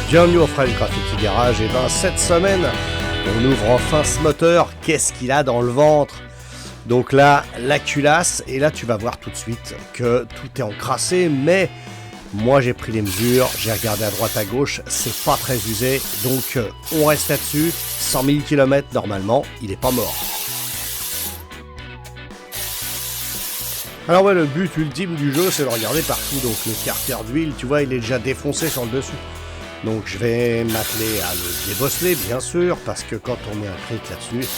Bienvenue au French Graffiti Garage. Et ben cette semaine, on ouvre enfin ce moteur. Qu'est-ce qu'il a dans le ventre? Donc là, la culasse, et là tu vas voir tout de suite que tout est encrassé, mais moi j'ai pris les mesures, j'ai regardé à droite à gauche, c'est pas très usé, donc on reste là-dessus. 100 000 km normalement, il est pas mort. Alors ouais, le but ultime du jeu, c'est de regarder partout. Donc le carter d'huile, tu vois, il est déjà défoncé sur le dessus. Donc je vais m'atteler à le débosseler, bien sûr, parce que quand on met un cric là-dessus,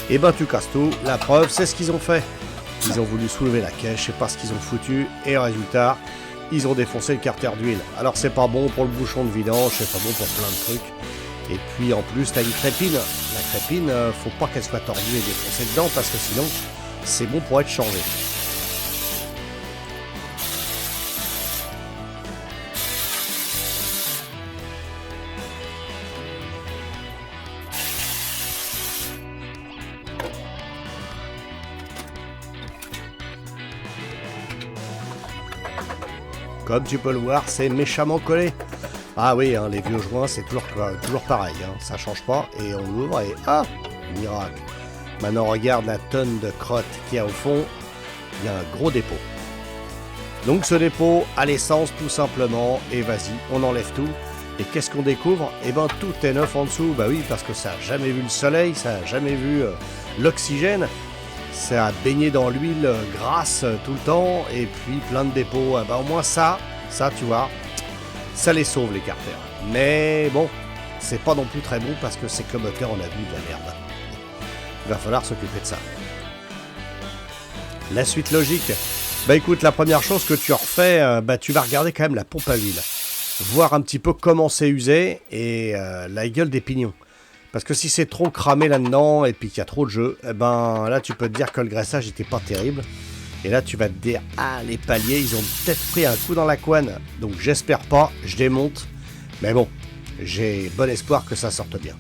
et ben tu casses tout. La preuve, c'est ce qu'ils ont fait. Ils ont voulu soulever la caisse, je sais pas ce qu'ils ont foutu, et résultat, ils ont défoncé le carter d'huile. Alors c'est pas bon pour le bouchon de vidange, c'est pas bon pour plein de trucs. Et puis en plus, t'as une crépine. La crépine, faut pas qu'elle soit tordue et défoncée dedans, parce que sinon, c'est bon pour être changé. Comme tu peux le voir, c'est méchamment collé. Ah oui, hein, les vieux joints, c'est toujours pareil. Hein, ça change pas. Et on l'ouvre et ah, miracle. Maintenant, regarde la tonne de crottes qu'il y a au fond. Il y a un gros dépôt. Donc ce dépôt à l'essence tout simplement. Et vas-y, on enlève tout. Et qu'est-ce qu'on découvre? Eh ben tout est neuf en dessous. Bah oui, parce que ça n'a jamais vu le soleil, ça n'a jamais vu l'oxygène. Ça a baigné dans l'huile grasse tout le temps, et puis plein de dépôts. Bah au moins ça, tu vois, ça les sauve les carters. Mais bon, c'est pas non plus très bon parce que c'est que le moteur, on a vu de la merde. Il va falloir s'occuper de ça. La suite logique. Bah écoute, la première chose que tu refais, tu vas regarder quand même la pompe à huile. Voir un petit peu comment c'est usé et la gueule des pignons. Parce que si c'est trop cramé là-dedans et puis qu'il y a trop de jeu, eh ben là tu peux te dire que le graissage n'était pas terrible. Et là tu vas te dire, ah les paliers ils ont peut-être pris un coup dans la couenne. Donc j'espère pas, je démonte. Mais bon, j'ai bon espoir que ça sorte bien.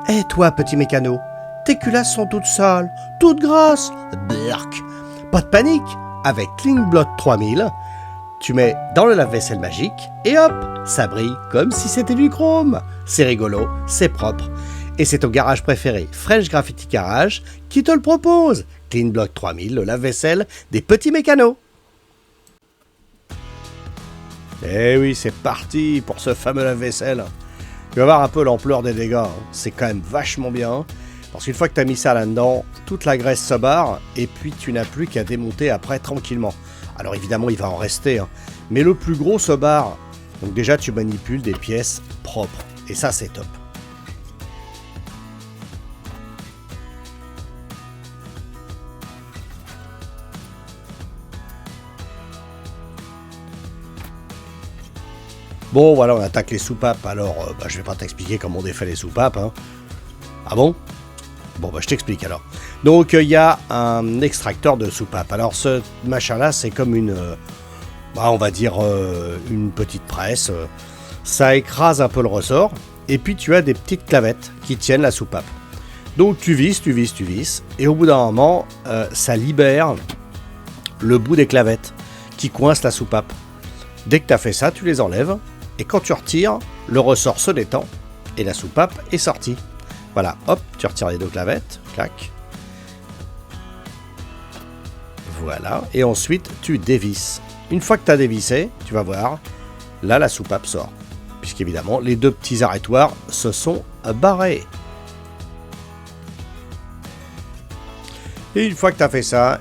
Eh toi, petit mécano, tes culasses sont toutes sales, toutes grasses. Berk. Pas de panique, avec Cleanblot 3000, tu mets dans le lave-vaisselle magique et hop, ça brille comme si c'était du chrome. C'est rigolo, c'est propre. Et c'est ton garage préféré, French Graffiti Garage, qui te le propose. Cleanblot 3000, le lave-vaisselle des petits mécanos. Eh oui, c'est parti pour ce fameux lave-vaisselle. Tu vas voir un peu l'ampleur des dégâts, hein. C'est quand même vachement bien, parce qu'une fois que tu as mis ça là-dedans, toute la graisse se barre, et puis tu n'as plus qu'à démonter après tranquillement. Alors évidemment, il va en rester, hein. Mais le plus gros se barre, donc déjà tu manipules des pièces propres, et ça c'est top. Bon, voilà, on attaque les soupapes. Alors, je vais pas t'expliquer comment on défait les soupapes. Hein. Ah bon? Bon, je t'explique alors. Donc, il y a un extracteur de soupape. Alors, ce machin-là, c'est comme une... on va dire une petite presse. Ça écrase un peu le ressort. Et puis, tu as des petites clavettes qui tiennent la soupape. Donc, tu visses. Et au bout d'un moment, ça libère le bout des clavettes qui coincent la soupape. Dès que tu as fait ça, tu les enlèves. Et quand tu retires, le ressort se détend et la soupape est sortie. Voilà, hop, tu retires les deux clavettes, clac. Voilà, et ensuite tu dévisses. Une fois que tu as dévissé, tu vas voir, là la soupape sort. Puisqu'évidemment, les deux petits arrêtoirs se sont barrés. Et une fois que tu as fait ça,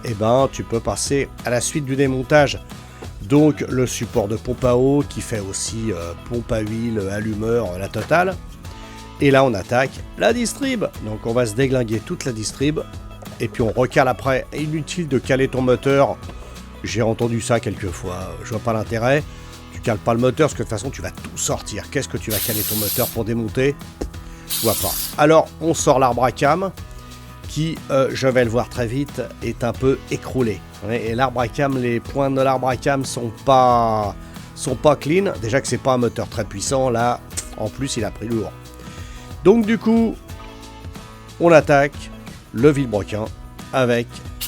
tu peux passer à la suite du démontage. Donc le support de pompe à eau qui fait aussi pompe à huile, allumeur, la totale. Et là on attaque la distrib. Donc on va se déglinguer toute la distrib et puis on recale après. Inutile de caler ton moteur. J'ai entendu ça quelques fois. Je vois pas l'intérêt. Tu cales pas le moteur parce que de toute façon tu vas tout sortir. Qu'est-ce que tu vas caler ton moteur pour démonter? Je vois pas. Alors on sort l'arbre à cam qui, je vais le voir très vite, est un peu écroulé. Et l'arbre à cam, les points de l'arbre à cam sont pas clean. Déjà que c'est pas un moteur très puissant. Là, en plus, il a pris lourd. Donc du coup, on attaque le vilebrequin avec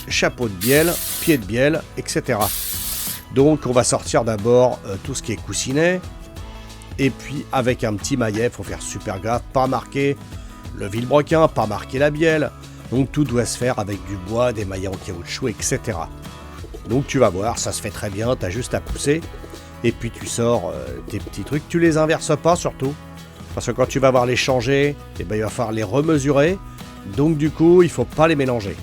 chapeau de bielle, pied de bielle, etc. Donc on va sortir d'abord tout ce qui est coussinet. Et puis avec un petit maillet, il faut faire super gaffe, pas marquer le vilebrequin, pas marquer la bielle. Donc tout doit se faire avec du bois, des maillets en caoutchouc, etc. Donc tu vas voir, ça se fait très bien, tu as juste à pousser. Et puis tu sors tes petits trucs, tu les inverses pas surtout. Parce que quand tu vas voir les changer, eh ben, il va falloir les remesurer. Donc du coup, il faut pas les mélanger.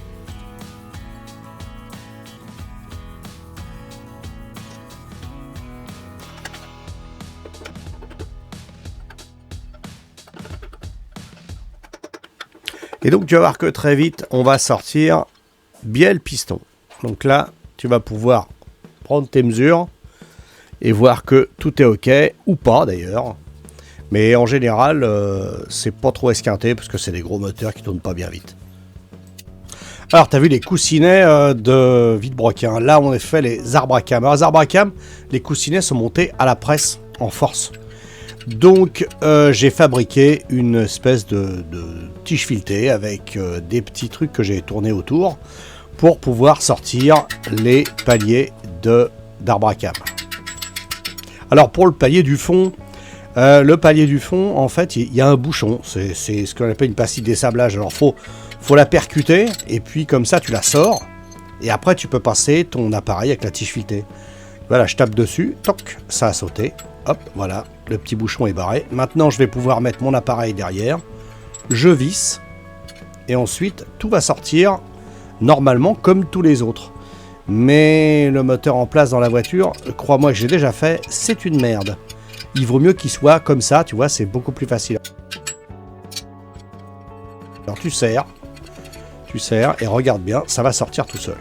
Et donc tu vas voir que très vite, on va sortir bielle piston. Donc là, tu vas pouvoir prendre tes mesures et voir que tout est OK, ou pas d'ailleurs. Mais en général, c'est pas trop esquinté parce que c'est des gros moteurs qui tournent pas bien vite. Alors, tu as vu les coussinets de vilebrequin. Là, on a fait les arbres à cam. Alors, les arbres à cam, les coussinets sont montés à la presse en force. Donc, j'ai fabriqué une espèce de tige filetée avec des petits trucs que j'ai tournés autour pour pouvoir sortir les paliers d'arbres à cam. Alors, pour le palier du fond, en fait, il y a un bouchon. C'est ce qu'on appelle une pastille d'essablage. Alors, faut la percuter, et puis comme ça, tu la sors. Et après, tu peux passer ton appareil avec la tige filetée. Voilà, je tape dessus. Toc, ça a sauté. Hop, voilà, le petit bouchon est barré. Maintenant, je vais pouvoir mettre mon appareil derrière. Je visse. Et ensuite, tout va sortir normalement comme tous les autres. Mais le moteur en place dans la voiture, crois-moi que j'ai déjà fait, c'est une merde. Il vaut mieux qu'il soit comme ça, tu vois, c'est beaucoup plus facile. Alors tu serres et regarde bien, ça va sortir tout seul.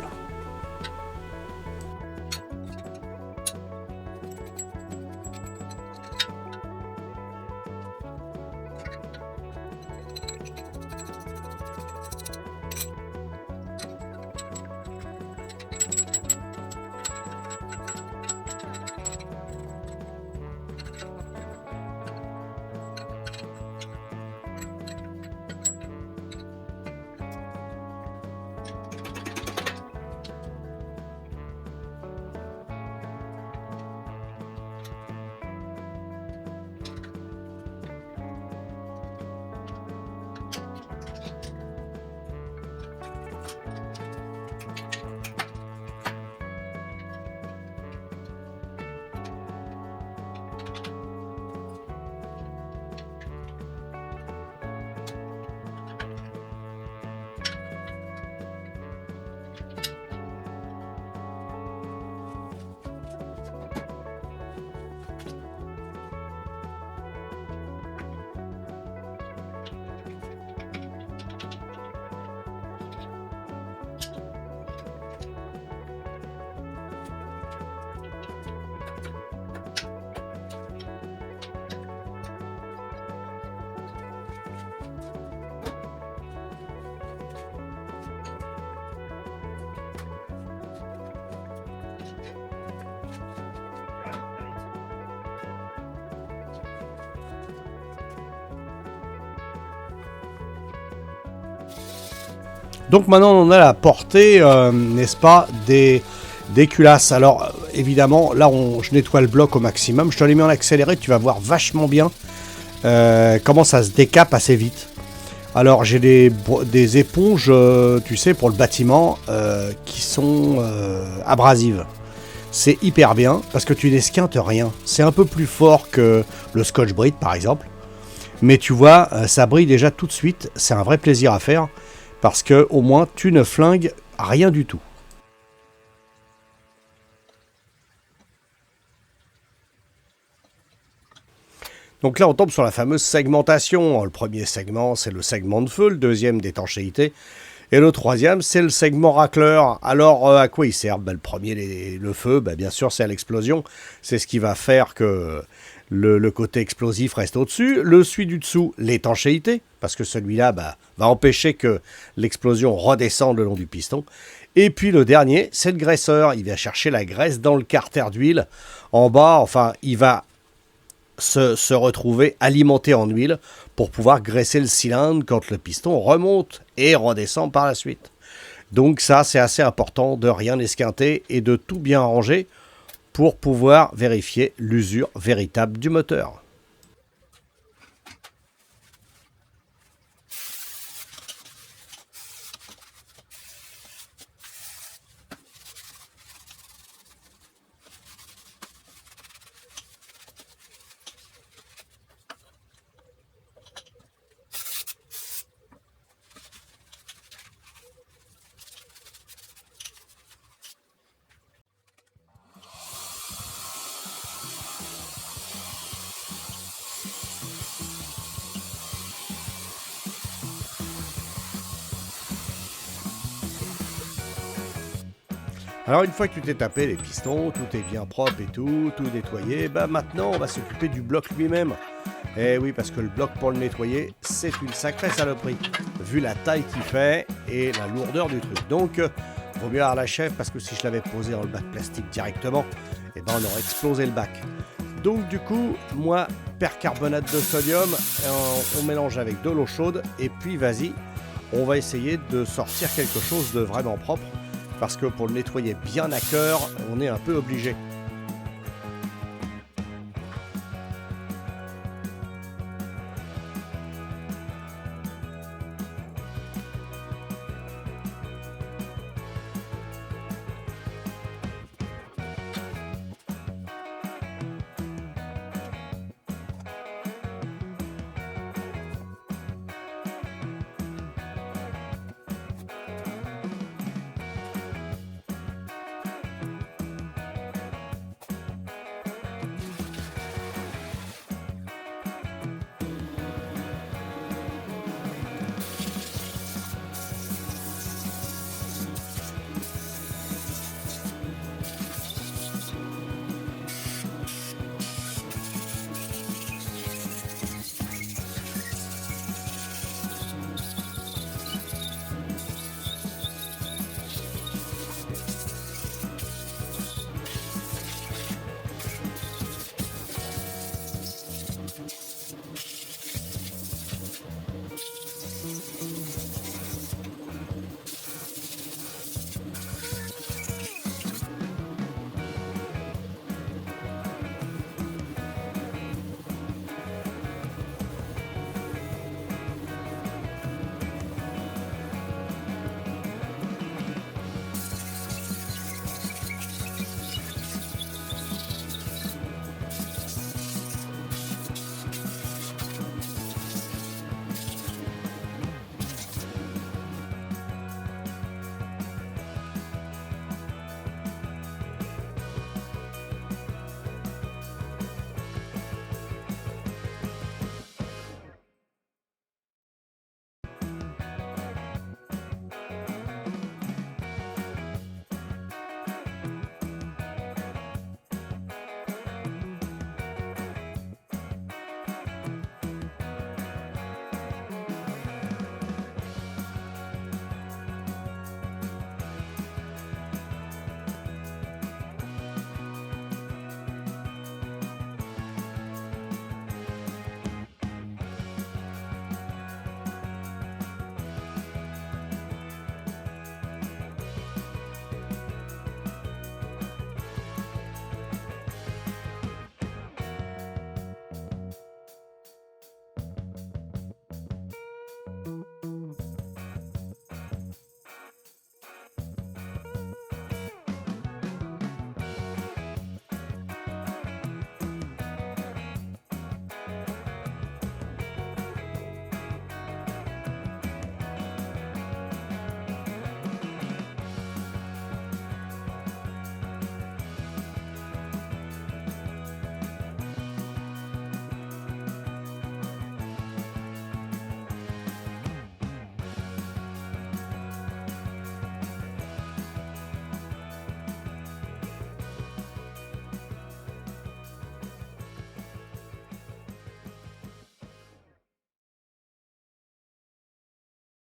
Donc maintenant on a la portée, n'est-ce pas, des culasses. Alors évidemment, là je nettoie le bloc au maximum. Je te l'ai mis en accéléré, tu vas voir vachement bien comment ça se décape assez vite. Alors j'ai des éponges, tu sais, pour le bâtiment qui sont abrasives. C'est hyper bien parce que tu n'esquintes rien. C'est un peu plus fort que le Scotch-Brite par exemple. Mais tu vois, ça brille déjà tout de suite. C'est un vrai plaisir à faire. Parce que au moins tu ne flingues rien du tout. Donc là on tombe sur la fameuse segmentation. Le premier segment c'est le segment de feu, le deuxième d'étanchéité. Et le troisième, c'est le segment racleur. Alors, à quoi il sert? Le premier, le feu, bien sûr, c'est à l'explosion. C'est ce qui va faire que le côté explosif reste au-dessus. Le celui du dessous, l'étanchéité, parce que celui-là va empêcher que l'explosion redescende le long du piston. Et puis le dernier, c'est le graisseur. Il va chercher la graisse dans le carter d'huile. En bas, enfin, il va se retrouver alimenté en huile pour pouvoir graisser le cylindre quand le piston remonte et redescend par la suite. Donc ça, c'est assez important de rien esquinter et de tout bien ranger pour pouvoir vérifier l'usure véritable du moteur. Alors une fois que tu t'es tapé les pistons, tout est bien propre et tout nettoyé, maintenant on va s'occuper du bloc lui-même. Eh oui, parce que le bloc pour le nettoyer, c'est une sacrée saloperie, vu la taille qu'il fait et la lourdeur du truc. Donc, vaut mieux avoir la chèvre, parce que si je l'avais posé dans le bac plastique directement, on aurait explosé le bac. Donc du coup, moi, percarbonate de sodium, on mélange avec de l'eau chaude, et puis vas-y, on va essayer de sortir quelque chose de vraiment propre. Parce que pour le nettoyer bien à cœur, on est un peu obligé.